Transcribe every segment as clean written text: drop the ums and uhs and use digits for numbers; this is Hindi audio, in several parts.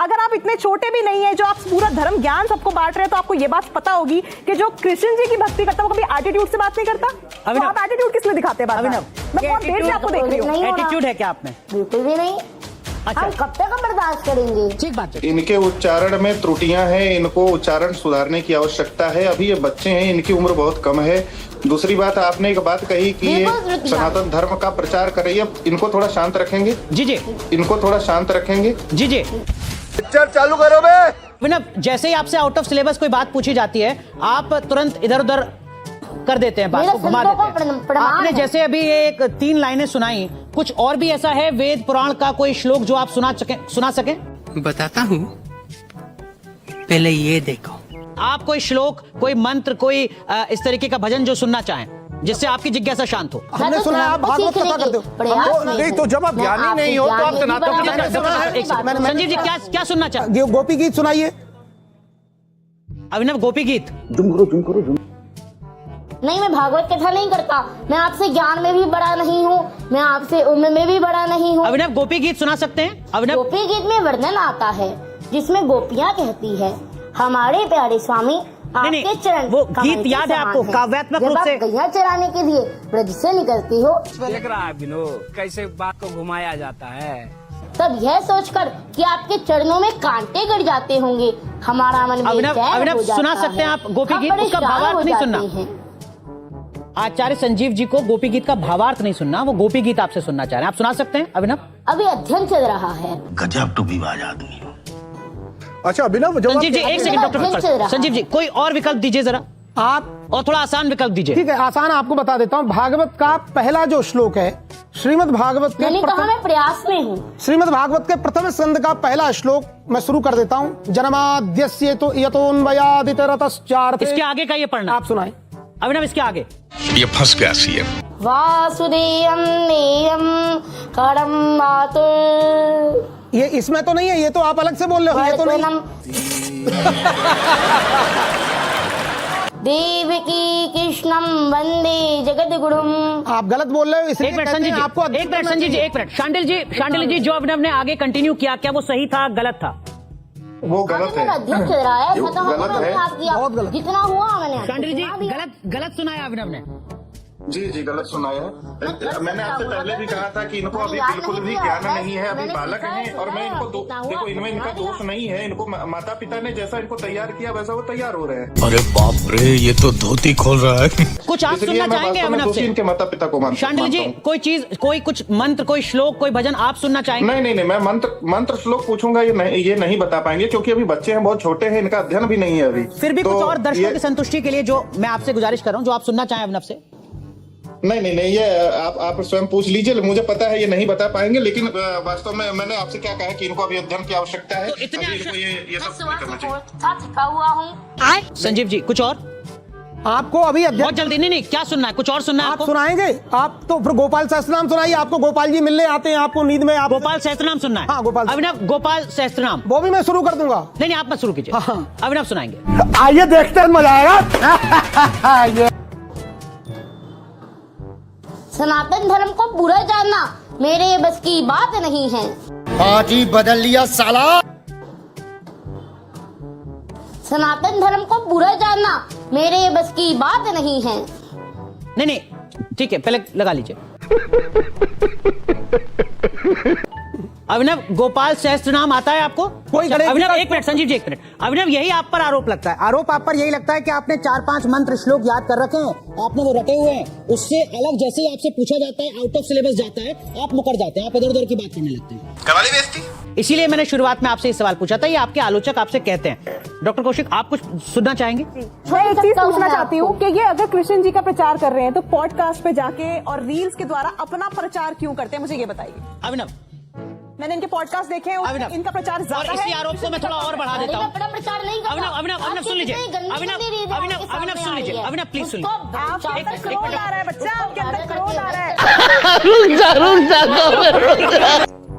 अगर आप इतने छोटे भी नहीं है, जो आप पूरा धर्म ज्ञान सबको बांट रहे हैं, तो आपको ये बात पता होगी कि जो कृष्ण जी की भक्ति करता है वो कभी एटीट्यूड से बात नहीं करता। तो आप एटीट्यूड किस लिए दिखाते हैं? अभिनव, मैं बहुत देर से आपको देख रही हूँ। एटीट्यूड है क्या आप में? बिल्कुल भी नहीं। अच्छा, हम कब तक बर्दाश्त करेंगे? ठीक बात है। इनके उच्चारण में त्रुटियां हैं, इनको उच्चारण सुधारने की आवश्यकता है। अभी ये बच्चे हैं, इनकी उम्र बहुत कम है। दूसरी बात, आपने एक बात कही कि ये सनातन धर्म का प्रचार कर रही है, इनको थोड़ा शांत रखेंगे? जी जी, इनको थोड़ा शांत रखेंगे? जी जी। पिक्चर चालू करो बे। अभिनव, जैसे ही आपसे आउट ऑफ सिलेबस कोई बात पूछी जाती है, आप तुरंत इधर उधर कर देते हैं, बात को घुमा देते हैं। आपने जैसे अभी एक 3 लाइनें सुनाई, कुछ और भी ऐसा है वेद पुराण का कोई श्लोक जो आप सुना सकें? बताता हूँ, पहले ये देखो। आप कोई श्लोक, कोई मंत्र, कोई इस तरीके का भजन जो सुनना चाहें, जिससे आपकी जिज्ञासा शांत हो। हमने सुना है आप भागवत कथा करते हो। नहीं तो जब आप ज्ञानी नहीं हो तो आप सनातन। संजीव जी, क्या सुनना चाहते? गोपी गीत सुनाइए। अभिनव, गोपी गीत। नहीं, मैं भागवत कथा नहीं करता। मैं आपसे ज्ञान में भी बड़ा नहीं हूँ, मैं आपसे उम्र में भी बड़ा नहीं हूँ। अभिनव, गोपी गीत सुना सकते हैं? अभिनव, गोपी गीत में वर्णन आता है जिसमें गोपियाँ कहती है, हमारे प्यारे स्वामी आपके चरण। वो गीत याद है आपको काव्यात्मक रूप से? गैया चराने के लिए ब्रज से निकलती हो, देख रहा है विनोद कैसे बात को घुमाया जाता है। तब यह सोचकर कि आपके चरणों में कांटे गड़ जाते होंगे, हमारा मन अभिनव, सुना सकते हैं आप गोपी गीत? उसका भावार्थ नहीं सुनना। आचार्य संजीव जी को गोपी गीत का भावार्थ नहीं सुनना, वो गोपी गीत आपसे सुनना चाह रहे हैं। आप सुना सकते हैं अभिनव? अभी अध्ययन चल रहा है। गजब टू विवाद आदमी। अच्छा अभिनव, संजीव जी एक सेकंड, डॉक्टर संजीव जी कोई और विकल्प दीजिए जरा, आप और थोड़ा आसान विकल्प दीजिए। ठीक है, आसान आपको बता देता हूँ। भागवत का पहला जो श्लोक है, श्रीमद् भागवत के मैंने कहा मैं प्रयास में हूँ। श्रीमद् भागवत के प्रथम स्कंद का पहला श्लोक मैं शुरू कर देता हूँ। जन्माद्यस्य तो यतोन्वयादितरतश्चार्थे। इसके आगे का ये पढ़ना। आप सुनाएं अभिनव, इसके आगे। ये फंस गया सीएम। वासुदेवम नेयम करम मातुर। ये इसमें तो नहीं है, ये तो आप अलग से बोल रहे हो। ये तो नहीं। देवकी कृष्णम वंदे जगत गुरुम। आप गलत बोल रहे हो, इसलिए एक मिनट संजीव जी, आपको एक मिनट संजीव जी, एक मिनट। शांडिल जी, जो अभिनव ने आगे कंटिन्यू किया, क्या वो सही था, गलत था? वो गलत है, अध्ययन चल रहा है, गलत है, बहुत गलत। जितना हुआ मैंने। शांडिल जी, गलत सुनाया अभिनव ने। जी गलत सुनाया। मैंने आपसे पहले भी कहा था कि इनको अभी बिल्कुल भी ज्ञान नहीं है, अभी बालक हैं। और मैं इनको देखो, इनमें इनका दोष नहीं है। इनको माता पिता ने जैसा इनको तैयार किया वैसा वो तैयार हो रहे हैं। अरे बाप रे, ये तो धोती खोल रहा है। कुछ आप सुनना चाहेंगे अभिनव से? इनके माता पिता को शांडिल जी, कोई चीज, कोई कुछ मंत्र, कोई श्लोक, कोई भजन आप सुनना चाहेंगे? नहीं, मैं मंत्र श्लोक पूछूंगा, ये नहीं बता पाएंगे, क्योंकि अभी बच्चे हैं, बहुत छोटे हैं, इनका अध्ययन भी नहीं है अभी। फिर भी कुछ और दर्शकों की संतुष्टि के लिए जो मैं आपसे गुजारिश कर रहा हूँ, जो आप सुनना चाहें अभिनव से। नहीं, ये आप स्वयं पूछ लीजिए, मुझे पता है ये नहीं बता पाएंगे, लेकिन वास्तव में मैंने आपसे क्या कहा कि इनको अभी अध्ययन की आवश्यकता है। तो इतने इनको ये सब करना चाहिए। थका हुआ हूँ। संजीव जी, कुछ और? आपको अभी बहुत जल्दी। नहीं, क्या सुनना है? कुछ और सुनना है आप आपको? सुनाएंगे? आप तो फिर गोपाल सहस्त्रनाम सुनाइए। आपको गोपाल जी मिलने आते हैं आपको नींद में। आप गोपाल सहस्त्रनाम सुनना है? हाँ, गोपाल। अभिनव, गोपाल सहस्त्रनाम वो भी मैं शुरू कर दूंगा। नहीं, आप मत शुरू कीजिए। हाँ। अभिनव सुनाएंगे। आइए देखते हैं, मजा आएगा। सनातन धर्म को पूरा जानना मेरे बस की बात नहीं है। पार्टी बदल लिया साला। सनातन धर्म को पूरा जानना मेरे बस की बात नहीं है। नहीं, ठीक है, पहले लगा लीजिए। अभिनव, गोपाल सहस्त्रनाम आता है आपको? कोई अभिनव, एक मिनट संजीव जी, एक मिनट। अभिनव, यही आप पर आरोप लगता है? आरोप आप पर यही लगता है कि आपने 4-5 मंत्र श्लोक याद कर रखे हैं, आपने वो रटे हुए हैं, उससे अलग जैसे ही आपसे पूछा जाता है, आउट ऑफ सिलेबस जाता है, आप मुकर जाते हैं, आप इधर उधर की बात करने लगते हैं। कवाली बेइज्जती। इसीलिए मैंने शुरुआत में आपसे ये सवाल पूछा था, ये आपके आलोचक आपसे कहते हैं। डॉक्टर कौशिक, आप कुछ सुनना चाहेंगे? मैं एक चीज पूछना चाहती हूँ कि ये अगर कृष्ण जी का प्रचार कर रहे हैं तो पॉडकास्ट पे जाके और रील्स के द्वारा अपना प्रचार क्यों करते हैं, मुझे ये बताइए। अभिनव, मैंने इनके पॉडकास्ट देखे हैं, इनका प्रचार और ज्यादा इसी है। आरोप को मैं थोड़ा और बढ़ा देता हूँ। बड़ा प्रचार नहीं करता। अभिनव सुन लीजिए। अभिनव सुन लीजिए। अभिनव प्लीज सुन लीजिए। आपके अंदर क्रोध आ रहा है बच्चा, आपके अंदर क्रोध आ रहा है।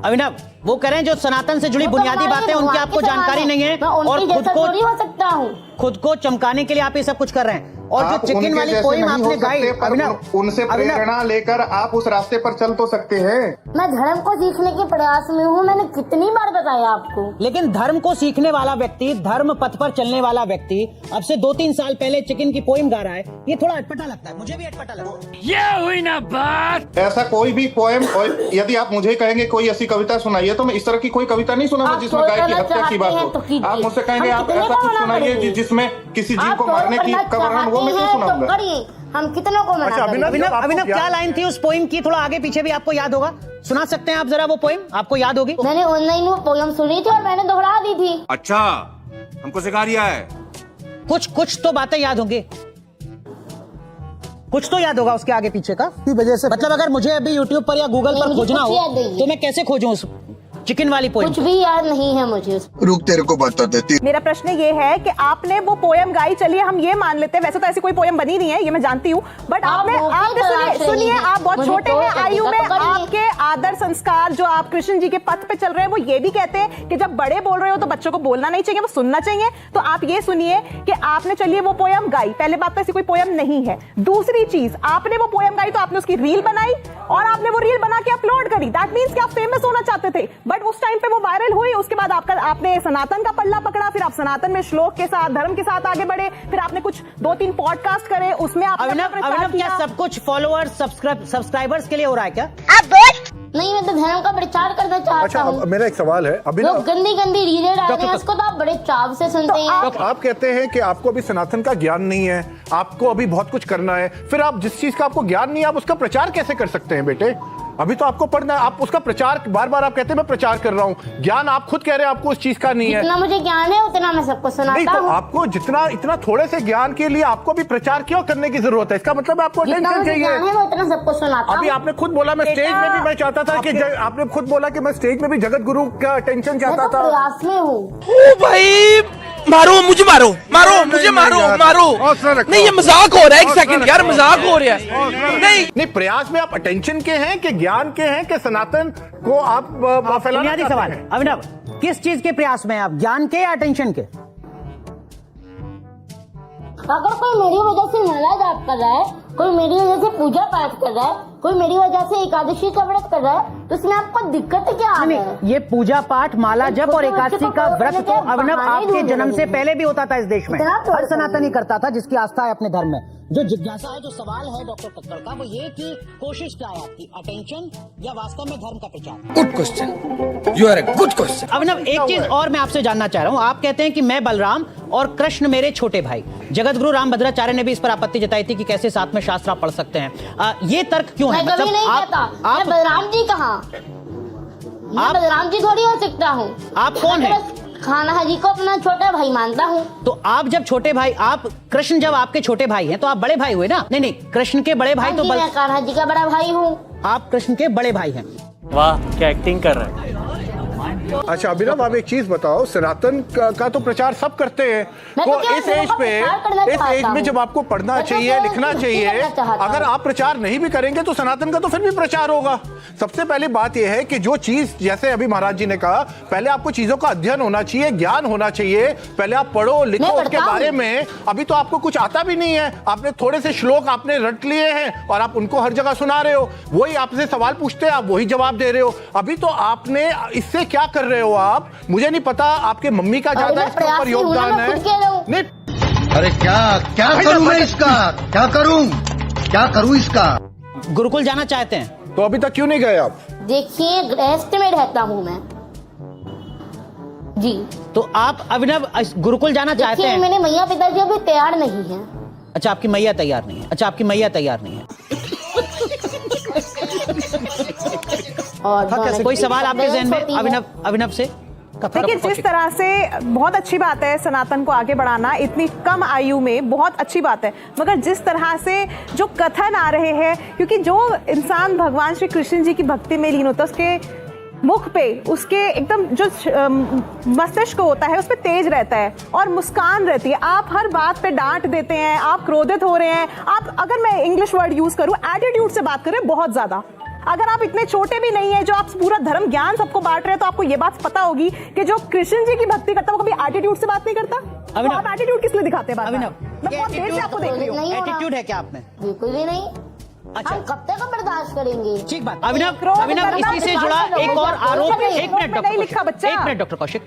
अभिनव, वो करें जो सनातन से जुड़ी बुनियादी बातें उनकी आपको जानकारी नहीं है, और हो सकता हूँ। खुद को चमकाने के लिए आप ये सब कुछ कर रहे हैं। और जो आप चिकन उनके वाली जैसे पोइम नहीं हो आपने गाई, सकते, पर अभिनव, उनसे अभिनव, प्रेरणा लेकर आप उस रास्ते पर चल तो सकते हैं। मैं धर्म को सीखने के प्रयास में हूँ, मैंने कितनी बार बताया आपको। लेकिन धर्म को सीखने वाला व्यक्ति, धर्म पथ पर चलने वाला व्यक्ति अब से 2-3 साल पहले चिकन की पोइम गा रहा है, ये थोड़ा अटपटा लगता है, मुझे भी अटपटा लगता है। ये हुई ना बात। ऐसा कोई भी पोएम, और यदि आप मुझे कहेंगे कोई ऐसी कविता सुनाइए, तो मैं इस तरह की कोई कविता नहीं सुनाऊंगा आप जिसमें कोई गाय की करना हत्या की बात चाहते हो। हैं तो कीजिए। आप मुझसे कहेंगे हम आप कितने ऐसा को कुछ मना सुनाइए करेंगे? जिसमें किसी जीव आप को मारने की करना का वर्णन, वो मैं क्यों चाहते हैं तो सुनाऊंगा? करिए, हम कितनों को मना अच्छा, करेंगे? अभिनव, अभिनव, क्या लाइन थी उस पोइम की? थोड़ा आगे पीछे भी आपको याद होगा, सुना सकते हैं आप जरा वो पोइम, आपको याद होगी? मैंने ऑनलाइन वो पोयम सुनी थी और मैंने दोहरा दी थी। अच्छा, हमको सिखा रिया है। कुछ तो बातें याद होंगी, कुछ तो याद होगा उसके आगे पीछे का। की वजह से मतलब अगर मुझे अभी YouTube पर या गूगल पर मुझे खोजना कुछ हो याद नहीं है। तो मैं कैसे खोजूं उस चिकन वाली पोइम? कुछ भी याद नहीं है मुझे। रुक तेरे को बता देती। मेरा प्रश्न ये है कि आपने वो पोयम गाई, चलिए हम ये मान लेते हैं, वैसे तो ऐसी कोई पोयम बनी नहीं है, ये मैं जानती हूँ, बट आपने सुनिए, आप बहुत छोटे हैं आयु में, आपके आदर संस्कार जो आप कृष्ण जी के पथ पे चल रहे हैं वो ये भी कहते हैं कि जब बड़े बोल रहे हो तो बच्चों को बोलना नहीं चाहिए, वो सुनना चाहिए। तो आप ये सुनिए कि आपने, चलिए वो पोयम गाई, पहले बात तो ऐसी कोई पोयम नहीं है। दूसरी चीज, आपने वो पोयम गाई तो आपने उसकी रील बनाई और आपने वो रील बना के अपलोड करी, दैट मीन्स कि आप फेमस होना चाहते थे, बट उस टाइम पे वो वायरल हुई। उसके बाद आपने सनातन का पल्ला पकड़ा, फिर आप सनातन में श्लोक के साथ, धर्म के साथ आगे बढ़े, फिर आपने कुछ 2-3 पॉडकास्ट करे, उसमें आपने अभिनव, क्या सब कुछ फॉलोअर्स सब्सक्राइबर्स के लिए हो रहा है क्या? नहीं, मैं तो धर्म का प्रचार करना चाहता अच्छा, हूँ। मेरा एक सवाल है अभी वो ना, गंदी रीलें डाल रहे हैं, उसको तो आप बड़े चाव से सुनते हैं। आप कहते हैं कि आपको अभी सनातन का ज्ञान नहीं है, आपको अभी बहुत कुछ करना है, फिर आप जिस चीज का आपको ज्ञान नहीं है आप उसका प्रचार कैसे कर सकते हैं बेटे? अभी तो आपको पढ़ना है, आप उसका प्रचार बार बार आप कहते हैं मैं प्रचार कर रहा हूँ, ज्ञान आप खुद कह रहे हैं आपको उस चीज का नहीं है। जितना मुझे ज्ञान है उतना मैं सबको नहीं, सुनाता तो हूँ। आपको इतना थोड़े से ज्ञान के लिए आपको भी प्रचार क्यों करने की जरूरत है? इसका मतलब आपको जितना अटेंशन मुझे ज्ञान चाहिए। है मैं उतना सबको सुनाता अभी हूँ। आपने खुद बोला मैं स्टेज में भी मैं चाहता था कि आपने खुद बोला कि मैं स्टेज में भी जगत गुरु का अटेंशन मैं चाहता तो था। प्रयास में हूँ। ओ भाई, मारो मुझे, मारो मुझे, मारो। नहीं, ये मजाक हो रहा है, एक सेकंड यार, मजाक हो रहा है। नहीं, प्रयास में आप अटेंशन के हैं कि ज्ञान के हैं कि सनातन को आप फैलाना बुनियादी चाहते सवाल हैं? अभिनव, किस चीज के प्रयास में हैं आप, ज्ञान के या अटेंशन के? अगर कोई मेरी वजह से माला जाप कर रहा है, कोई मेरी वजह से पूजा पाठ कर रहा है, कोई मेरी वजह से एकादशी का व्रत कर रहा है, तो इसमें आपको दिक्कत क्या आ रही है? ये पूजा पाठ, माला जप और एकादशी का व्रत तो अभिनव आपके जन्म से पहले भी होता था इस देश में, हर सनातनी करता था जिसकी आस्था है अपने धर्म में। जो जिज्ञासा है, जो सवाल है डॉक्टर कक्कड़ का, वो ये कि कोशिश क्या है आपकी, अटेंशन या वास्तव में धर्म का प्रचार? Good question, you are a good question. Abhinav, एक चीज और मैं आपसे जानना चाह रहा हूँ, आप कहते हैं कि मैं बलराम और कृष्ण मेरे छोटे भाई। जगतगुरु रामभद्राचार्य ने भी इस पर आपत्ति जताई थी कि कैसे साथ में शास्त्र आप पढ़ सकते हैं। ये तर्क क्यों है? मैं कभी नहीं कहता, मैं बलराम जी कहाँ, मैं बलराम जी थोड़ी हो सकता हूँ। आप कौन है? खाना जी को अपना छोटा भाई मानता हूँ। तो आप जब छोटे भाई, आप कृष्ण जब आपके छोटे भाई हैं तो आप बड़े भाई हुए ना? नहीं, कृष्ण के बड़े भाई तो मैं कान्हा जी का बड़ा भाई हूँ। आप कृष्ण के बड़े भाई हैं। वाह, क्या एक्टिंग कर रहा है। अच्छा अभिनव, आप एक चीज बताओ, सनातन का तो प्रचार सब करते हैं, तो इस एज में जब आपको पढ़ना चाहिए, लिखना चाहिए, अगर आप प्रचार नहीं भी करेंगे तो सनातन का तो फिर भी प्रचार होगा। सबसे पहली बात यह है कि जो चीज, जैसे अभी महाराज जी ने कहा, पहले आपको चीजों का अध्ययन होना चाहिए, ज्ञान होना चाहिए, पहले आप पढ़ो लिखो उसके बारे में। अभी तो आपको कुछ आता भी नहीं है, आपने थोड़े से श्लोक आपने रट लिए हैं और आप उनको हर जगह सुना रहे हो, वही आपसे सवाल पूछते हैं, आप वही जवाब दे रहे हो। अभी तो आपने इससे क्या कर रहे हो आप, मुझे नहीं पता, आपके मम्मी का ज्यादा इसके ऊपर योगदान है। नहीं, अरे क्या करूं मैं इसका, क्या करूं इसका? गुरुकुल जाना चाहते हैं तो अभी तक क्यों नहीं गए आप? देखिए, गृहस्थ में रहता हूँ मैं जी। तो आप अभिनव गुरुकुल जाना चाहते हैं? मेरे मैया पिताजी अभी तैयार नहीं है। अच्छा, आपकी मैया तैयार नहीं है। अच्छा, आपकी मैया तैयार नहीं है। और कोई सवाल आपके ज़हन में अभिनव से? देखिए, जिस तरह से बहुत अच्छी बात है सनातन को आगे बढ़ाना, इतनी कम आयु में बहुत अच्छी बात है, मगर जिस तरह से जो कथन आ रहे हैं, क्योंकि जो इंसान भगवान श्री कृष्ण जी की भक्ति में लीन होता है, उसके मुख पे, उसके एकदम जो मस्तिष्क होता है उस पे तेज रहता है और मुस्कान रहती है। आप हर बात पे डांट देते हैं, आप क्रोधित हो रहे हैं, आप, अगर मैं इंग्लिश वर्ड यूज करूं, एटीट्यूड से बात कर रहे हैं बहुत ज्यादा। अगर आप इतने छोटे भी नहीं है, जो आप पूरा धर्म ज्ञान सबको बांट रहे हैं, तो आपको ये बात पता होगी कि जो कृष्ण जी की भक्ति करता है वो कभी एटीट्यूड से बात नहीं करता। तो आप एटीट्यूड किस लिए दिखाते हैं? अभिनव, मैं बहुत देर से आपको देख रही हूँ। एटीट्यूड है क्या आप में? बिल्कुल भी नहीं। अच्छा। हम कब तक बर्दाश्त करेंगे? ठीक बात। अभिनव इसी से जुड़ा एक और आरोप, एक मिनट डॉक्टर कौशिक,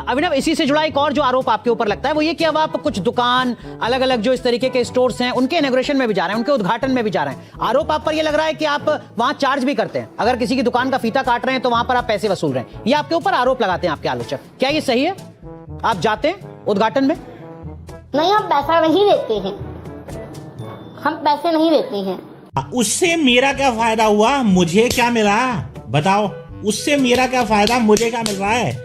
अभिनव इसी से जुड़ा एक और जो आरोप आपके ऊपर लगता है वो ये कि अब आप कुछ दुकान, अलग अलग जो इस तरीके के स्टोर्स हैं उनके इनॉग्रेशन में भी जा रहे हैं, उनके उद्घाटन में भी जा रहे हैं। आरोप आप पर ये लग रहा है कि आप वहां चार्ज भी करते हैं, अगर किसी की दुकान का फीता काट रहे हैं तो वहां पर आप पैसे वसूल रहे हैं। ये आपके ऊपर आरोप लगाते हैं आपके आलोचक, क्या ये सही है? आप जाते हैं उद्घाटन में? नहीं, हम पैसा नहीं देते हैं, हम पैसे नहीं देते हैं। उससे मेरा क्या फायदा हुआ? मुझे क्या मिला बताओ? उससे मेरा क्या फायदा, मुझे क्या मिल रहा है?